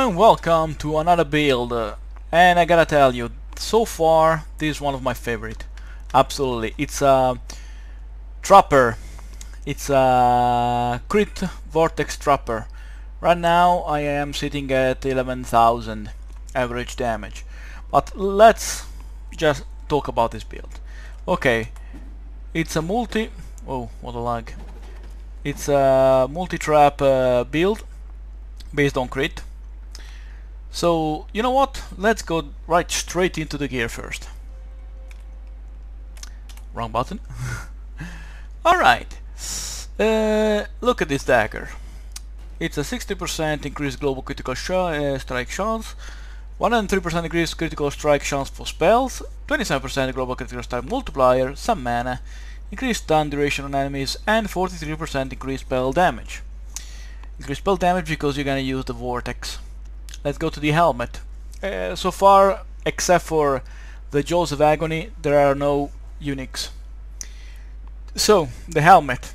and welcome to another build, and I gotta tell you, so far this is one of my favorite. Absolutely, it's a trapper. It's a crit Vortex trapper. Right now I am sitting at 11,000 average damage, but let's just talk about this build. Okay, it's a multi. Oh, what a lag! It's a multi-trap build based on crit. So, you know what? Let's go right straight into the gear first. Wrong button. Alright. Look at this dagger. It's a 60% increased global critical strike chance, 103% increased critical strike chance for spells, 27% global critical strike multiplier, some mana, increased stun duration on enemies, and 43% increased spell damage. Increased spell damage because you're gonna use the Vortex. Let's go to the helmet. So far, except for the Jaws of Agony, there are no uniques. So, the helmet.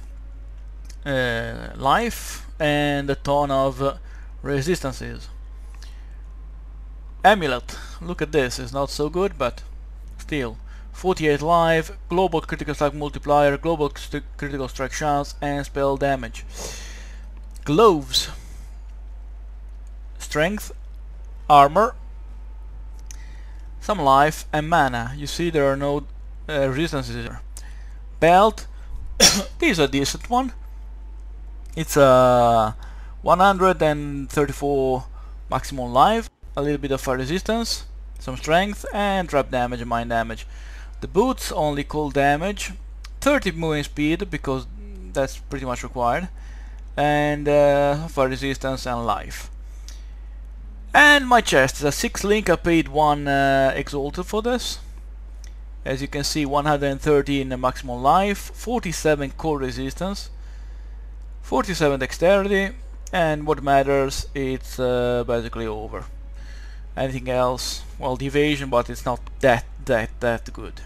Life and a ton of resistances. Amulet. Look at this, it's not so good, but still. 48 life, global critical strike multiplier, global critical strike chance, and spell damage. Gloves. Strength, armor, some life, and mana. You see there are no resistances here. Belt. This is a decent one. It's a 134 maximum life, a little bit of fire resistance, some strength, and trap damage and mind damage. The boots only cold damage, 30 moving speed because that's pretty much required, and fire resistance and life. And my chest is a 6 link. I paid 1 exalted for this. As you can see, 113 maximum life, 47 core resistance, 47 dexterity, and what matters, it's basically over. Anything else, well, the evasion, but it's not that good.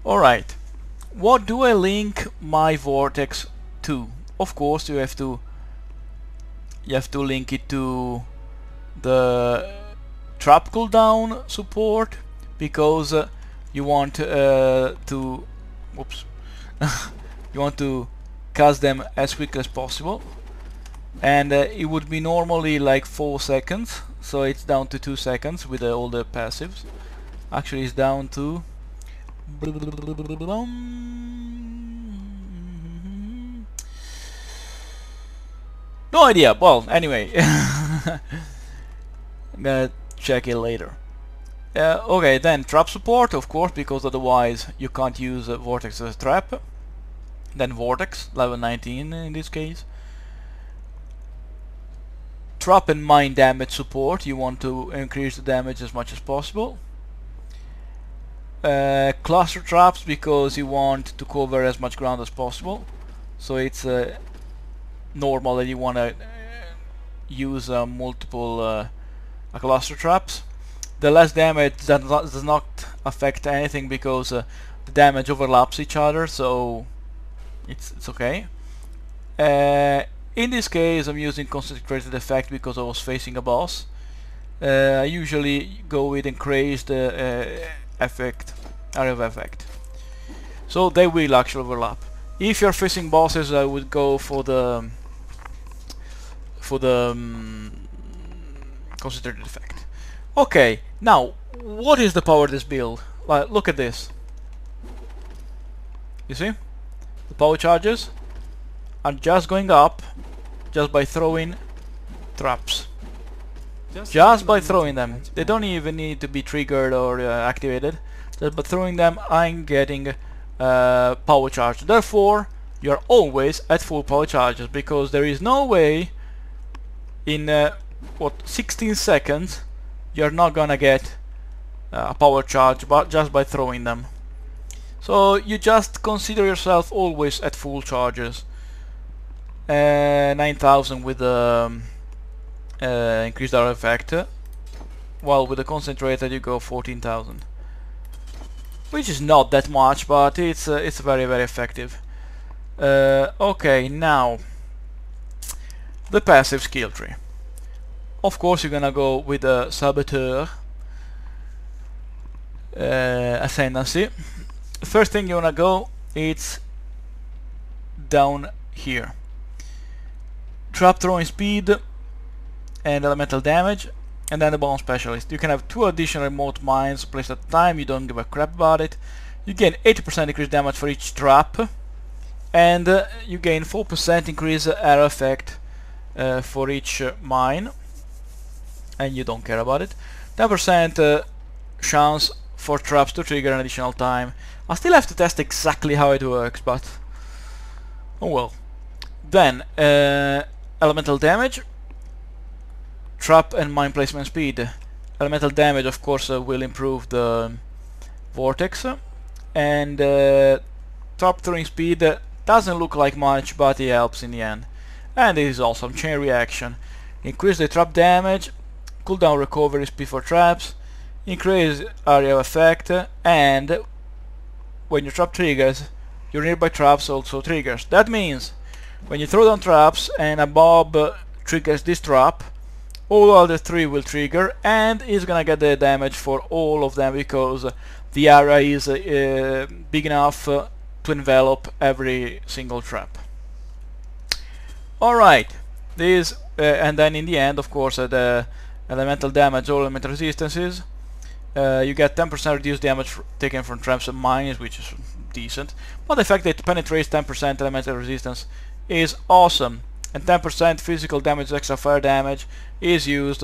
Alright, what do I link my Vortex to? Of course, you have to link it to the trap cooldown support, because you want to whoops you want to cast them as quickly as possible, and it would be normally like 4 seconds, so it's down to 2 seconds with all the passives. Actually, it's down to no idea. Well, anyway, I'm gonna check it later. Okay, then trap support, of course, because otherwise you can't use Vortex as a trap. Then Vortex, level 19 in this case. Trap and mind damage support, you want to increase the damage as much as possible. Cluster traps, because you want to cover as much ground as possible. So it's normal that you want to use multiple cluster traps. The less damage does not affect anything because the damage overlaps each other, so it's okay. In this case, I'm using concentrated effect because I was facing a boss. I usually go with increased effect, area of effect, so they will actually overlap. If you're facing bosses, I would go for the concentrated effect. Okay, now what is the power of this build? Like, look at this. You see? The power charges are just going up just by throwing traps. Just by throwing them. They don't even need to be triggered or activated. Just by throwing them, I'm getting power charge. Therefore, you're always at full power charges, because there is no way in 16 seconds you're not gonna get a power charge but just by throwing them. So you just consider yourself always at full charges. 9,000 with the increased area effect, while with the concentrated you go 14,000, which is not that much, but it's very effective. Okay, now the passive skill tree. of course you're gonna go with the Saboteur Ascendancy. The first thing you wanna go, it's down here. Trap throwing speed and elemental damage, and then the bomb specialist. You can have 2 additional remote mines placed at a time, you don't give a crap about it. You gain 80% increased damage for each trap, and you gain 4% increase arrow effect for each mine, and you don't care about it. 10% chance for traps to trigger an additional time. I still have to test exactly how it works, but oh well. Then elemental damage, trap and mine placement speed. Elemental damage, of course, will improve the Vortex, and trap throwing speed doesn't look like much, but it helps in the end. And this is awesome. Chain reaction. Increase the trap damage, cooldown recovery speed for traps, increase area of effect, and when your trap triggers, your nearby traps also triggers. That means when you throw down traps and a mob triggers this trap, all other 3 will trigger, and he's gonna get the damage for all of them because the area is big enough to envelop every single trap. Alright, this and then in the end, of course, the elemental damage, all elemental resistances, you get 10% reduced damage taken from traps and mines, which is decent, but the fact that it penetrates 10% elemental resistance is awesome, and 10% physical damage, extra fire damage is used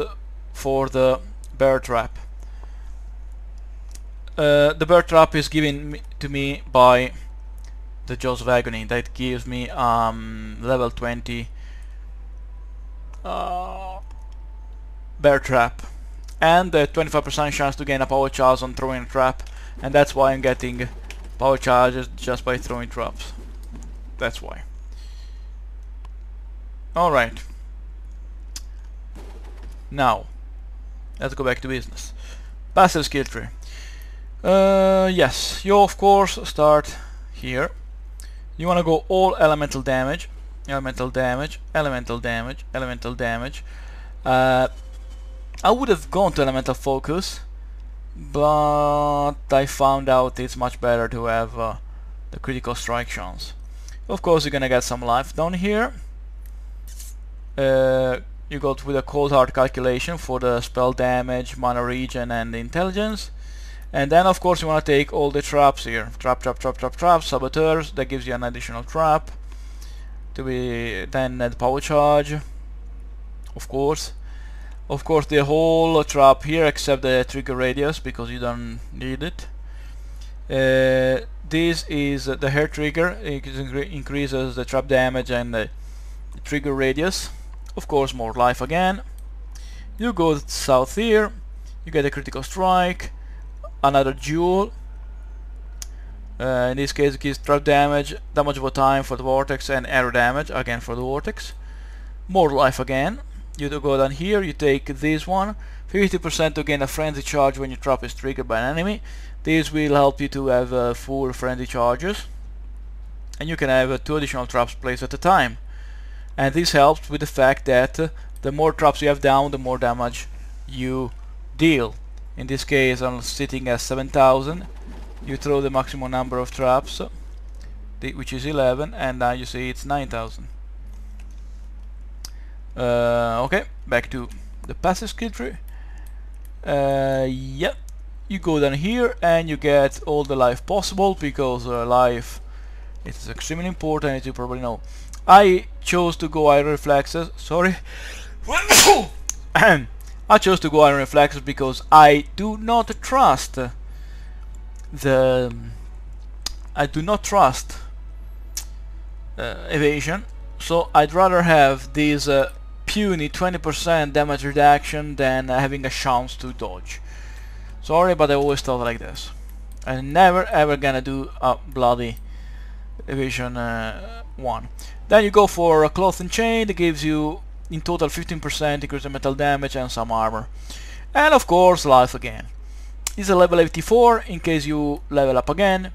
for the bear trap. The bear trap is given to me by the Jaws of Agony. That gives me level 20 bear trap, and 25% chance to gain a power charge on throwing a trap, and that's why I'm getting power charges just by throwing traps. That's why. Alright, now let's go back to business. Passive skill tree. Yes, you of course start here. You wanna go all elemental damage, elemental damage, elemental damage, elemental damage. I would have gone to elemental focus, but I found out it's much better to have the critical strike chance. Of course you're gonna get some life down here. You go with a cold hard calculation for the spell damage, mana regen, and the intelligence, and then of course you want to take all the traps here. Trap, trap, trap, trap, trap, saboteurs, that gives you an additional trap to be then the power charge, of course the whole trap here except the trigger radius because you don't need it. This is the hair trigger. It increases the trap damage and the trigger radius. Of course, more life again. You go south here, you get a critical strike, another jewel. In this case it gives trap damage, damage over time for the Vortex, and arrow damage again for the Vortex. More life again. You go down here, you take this one, 50% to gain a frenzy charge when your trap is triggered by an enemy. This will help you to have full frenzy charges, and you can have 2 additional traps placed at a time. And this helps with the fact that the more traps you have down, the more damage you deal. In this case I'm sitting at 7,000. You throw the maximum number of traps, which is 11, and now you see it's 9,000. Okay, back to the passive skill tree. Yeah, you go down here and you get all the life possible, because life is extremely important, as you probably know. I chose to go iron reflexes. Sorry. I chose to go iron reflexes because I do not trust evasion. So I'd rather have this puny 20% damage reduction than having a chance to dodge. Sorry, but I always thought like this. I'm never ever gonna do a bloody evasion 1. Then you go for a cloth and chain that gives you in total 15% increase in metal damage and some armor. And of course life again. This is a level 84 in case you level up again.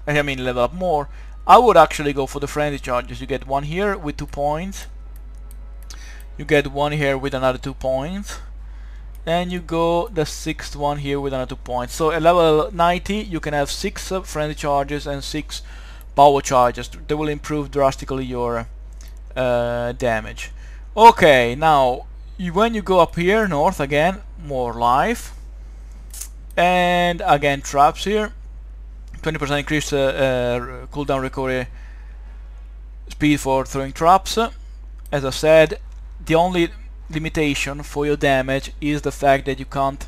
I mean level up more. I would actually go for the frenzy charges. You get one here with 2 points. You get one here with another 2 points, and you go the 6th one here with another 2 points. So at level 90 you can have 6 frenzy charges and 6 power charges. They will improve drastically your damage. Okay, now when you go up here north, again more life, and again traps here, 20% increase cooldown recovery speed for throwing traps. As I said, the only limitation for your damage is the fact that you can't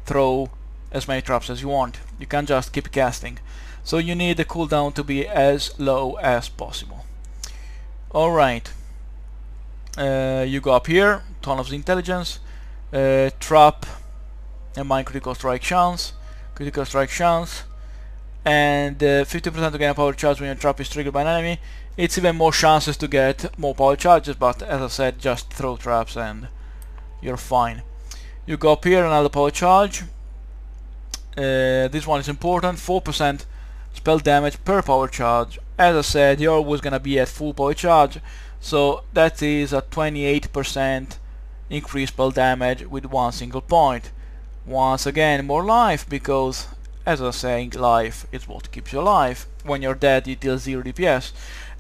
throw as many traps as you want. You can't just keep casting, so you need the cooldown to be as low as possible. Alright, you go up here, ton of intelligence, trap and mine critical strike chance, and 50% to gain a power charge when your trap is triggered by an enemy. It's even more chances to get more power charges, but as I said, just throw traps and you're fine. You go up here, another power charge. This one is important, 4% spell damage per power charge. As I said, you're always gonna be at full power charge, so that is a 28% increased spell damage with one single point. Once again, more life, because as I was saying, life is what keeps you alive. When you're dead, you deal 0 DPS.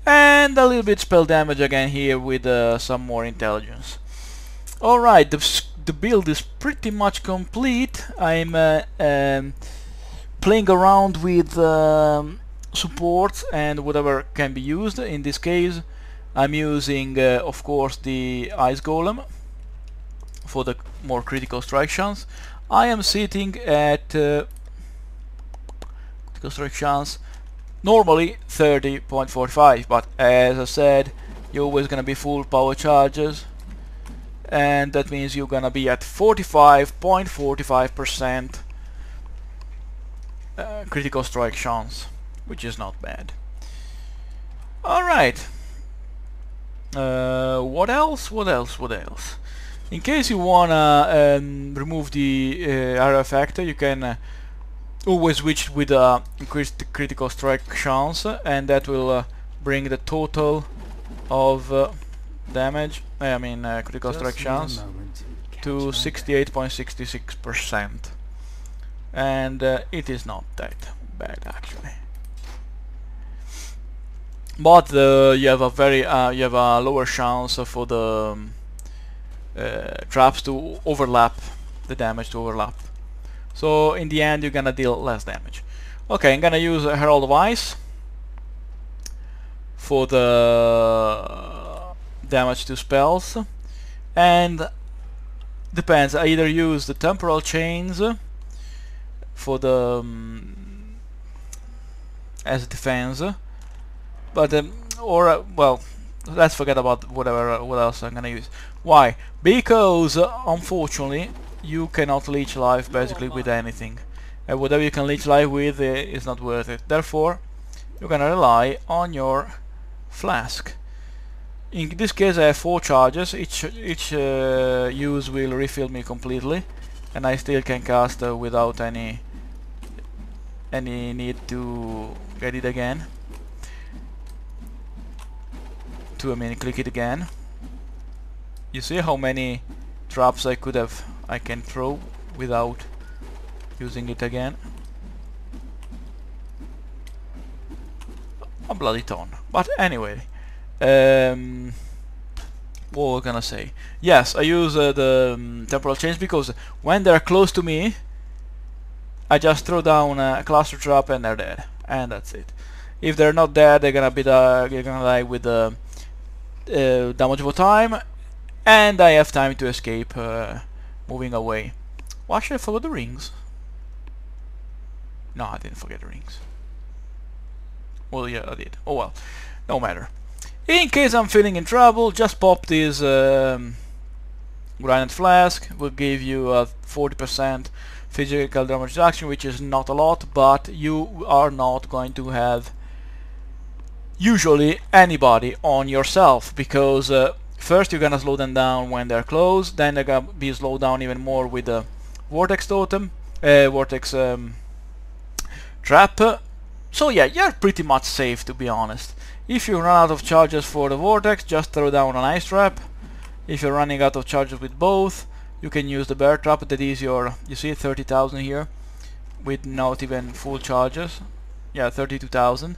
And a little bit spell damage again here with some more intelligence. Alright, the build is pretty much complete. I'm playing around with support and whatever can be used. In this case, I'm using, of course, the Ice Golem for the more critical strike chance. I am sitting at critical strike chance normally 30.45, but as I said, you're always gonna be full power charges, and that means you're gonna be at 45.45% critical strike chance, which is not bad. Alright, what else? In case you wanna remove the area factor, you can always switch with increased critical strike chance, and that will bring the total of damage, critical strike chance, to 68.66%, and it is not that bad actually. But you have a lower chance for the traps to overlap, the damage to overlap. So in the end, you're gonna deal less damage. Okay, I'm gonna use Herald of Ice for the damage to spells, and depends. I either use the temporal chains for the as defense, but well, let's forget about what else I'm gonna use. Why? Because unfortunately you cannot leech life basically with anything, and whatever you can leech life with is not worth it. Therefore, you're gonna rely on your flask. In this case, I have 4 charges. Each use will refill me completely, and I still can cast without any need to get it again. Click it again. You see how many traps I can throw without using it again? A bloody ton. But anyway, what we're gonna say? Yes, I use the temporal chains because when they're close to me, I just throw down a cluster trap and they're dead, and that's it. If they're not dead, they're gonna die with the damage over time, and I have time to escape moving away. Well, actually, I forgot the rings. No, I didn't forget the rings. Well, yeah, I did. Oh well, no matter. In case I'm feeling in trouble, just pop this granite flask. Will give you a 40% physical damage reduction, which is not a lot, but you are not going to have usually anybody on yourself, because first you're gonna slow them down when they're close, then they're gonna be slowed down even more with the Vortex totem, Vortex trap. So yeah, you're pretty much safe, to be honest. If you run out of charges for the Vortex, just throw down an ice trap. If you're running out of charges with both, you can use the bear trap. That is your, you see 30,000 here with not even full charges. Yeah, 32,000.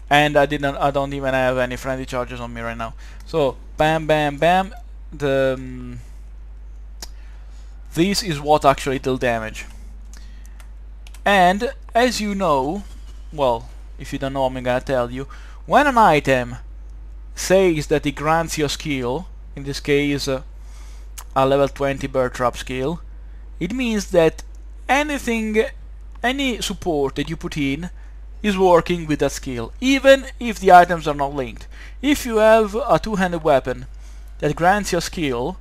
And I don't even have any friendly charges on me right now. So bam, bam, bam. This is what actually deals damage. And as you know, well, if you don't know, I'm gonna tell you. When an item says that it grants you a skill, in this case a level 20 bear trap skill, it means that any support that you put in is working with that skill, even if the items are not linked. If you have a two-handed weapon that grants you a skill,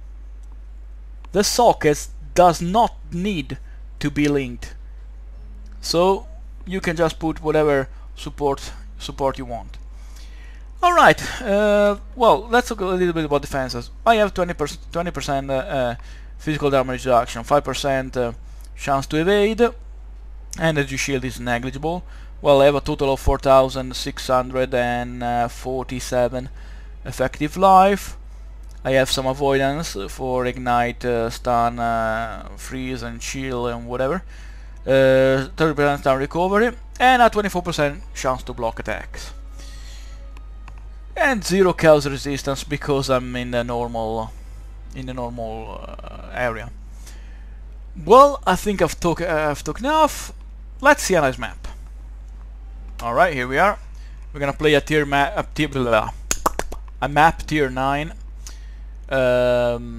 the sockets does not need to be linked. So you can just put whatever support you want. Alright, well, let's talk a little bit about defenses. I have 20% physical damage reduction, 5% chance to evade, energy shield is negligible. Well, I have a total of 4,647 effective life. I have some avoidance for ignite, stun, freeze and chill and whatever. 30% down recovery and a 24% chance to block attacks. And 0 chaos resistance because I'm in the normal area. Well, I think I've talked enough. Let's see a nice map. All right, here we are. We're gonna play a map tier 9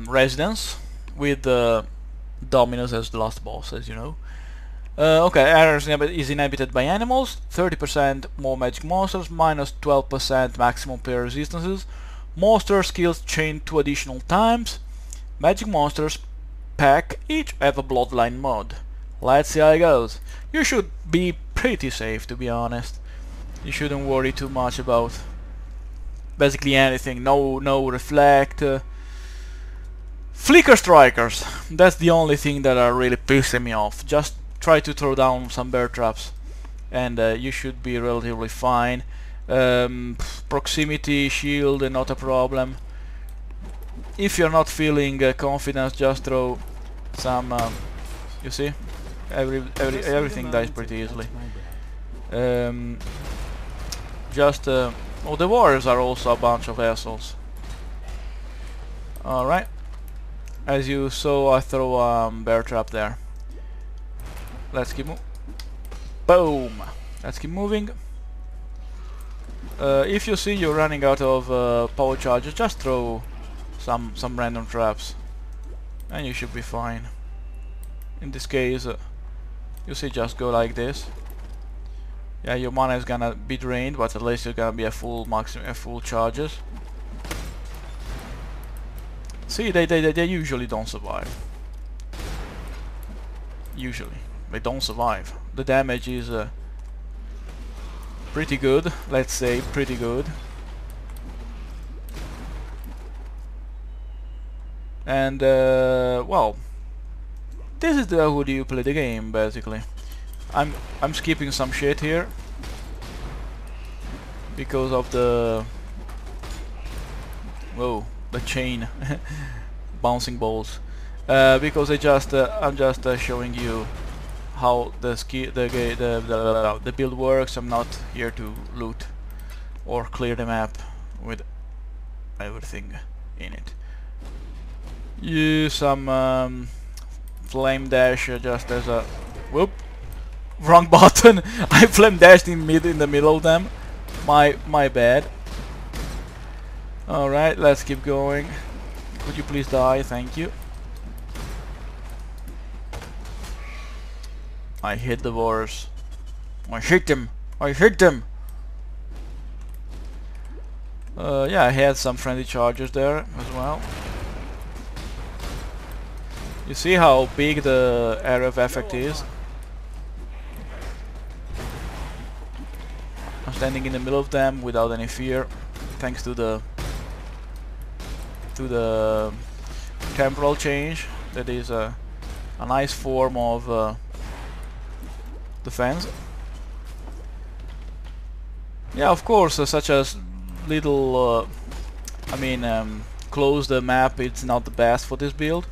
residence with Dominus as the last boss, as you know. Okay, area is inhabited by animals, 30% more magic monsters, minus 12% maximum player resistances. Monster skills chain 2 additional times. Magic monsters pack each have a bloodline mod. Let's see how it goes. You should be pretty safe, to be honest. You shouldn't worry too much about basically anything. No reflect. Flicker strikers. That's the only thing that are really pissing me off. Just try to throw down some bear traps and you should be relatively fine. Proximity shield, not a problem. If you're not feeling confident, just throw some you see, everything dies pretty easily. Oh, the warriors are also a bunch of assholes. Alright, as you saw, I throw a bear trap there. Let's keep moving. Boom! Let's keep moving. If you see you're running out of power charges, just throw some random traps and you should be fine. In this case, you see, just go like this. Yeah, your mana is gonna be drained, but at least you're gonna be at full charges. See, they usually don't survive. Usually. They don't survive. The damage is pretty good, let's say pretty good. And well, this is how do you play the game, basically. I'm skipping some shit here because of the the chain bouncing balls. Because I'm just showing you how the build works. I'm not here to loot or clear the map with everything in it. Use some flame dash just as a whoop. Wrong button. I flame dashed in the middle of them. My bad. Alright, let's keep going. Could you please die? Thank you. I hit the warriors. I hit them. I hit them. Yeah, I had some friendly charges there as well. You see how big the area of effect is? I'm standing in the middle of them without any fear, thanks to the temporal change. That is a nice form of defense. Yeah, of course, such as little close the map, it's not the best for this build.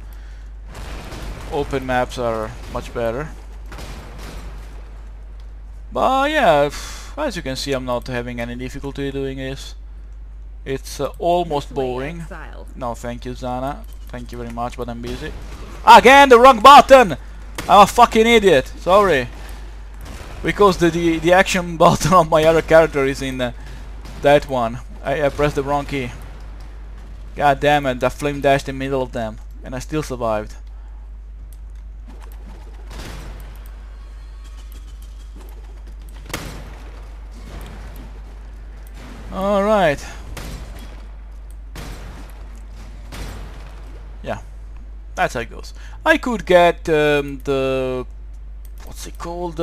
Open maps are much better. But yeah, as you can see, I'm not having any difficulty doing this. It's almost boring. Exile. No, thank you, Zana. Thank you very much, but I'm busy. Again, the wrong button! I'm a fucking idiot. Sorry. Because the action button of my other character is in that one. I pressed the wrong key. God damn it, I flame dashed in the middle of them. And I still survived. Alright. Yeah, that's how it goes. I could get the... what's it called?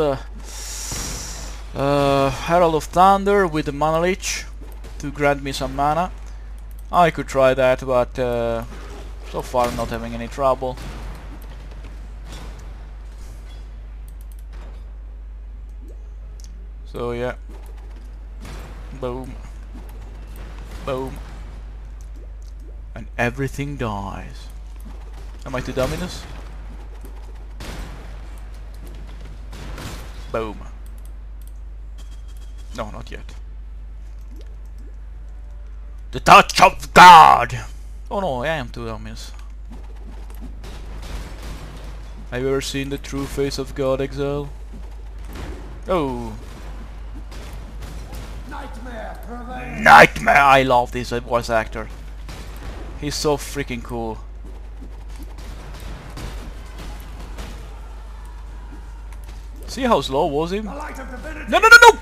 Herald of Thunder with the Mana Leech to grant me some mana. I could try that, but so far I'm not having any trouble. So yeah. Boom. Boom. And everything dies. Am I too dominus? Boom. No, not yet. The touch of God! Oh no, I am too dominus. Have you ever seen the true face of God, Exile? Oh. Nightmare! I love this voice actor. He's so freaking cool. See how slow was him? No, no, no, no!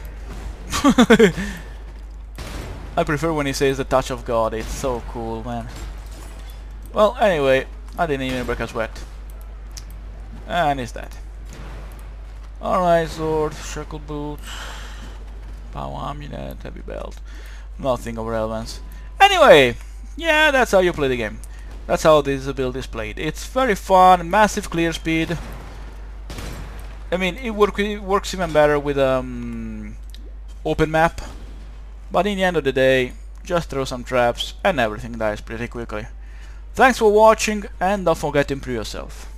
I prefer when he says the touch of God. It's so cool, man. Well, anyway, I didn't even break a sweat. And it's that. Alright, sword, shackled boots, power amulet, heavy belt. Nothing of relevance. Anyway, yeah, that's how you play the game. That's how this build is played. It's very fun, massive clear speed. I mean, it works even better with open map. But in the end of the day, just throw some traps and everything dies pretty quickly. Thanks for watching, and don't forget to improve yourself.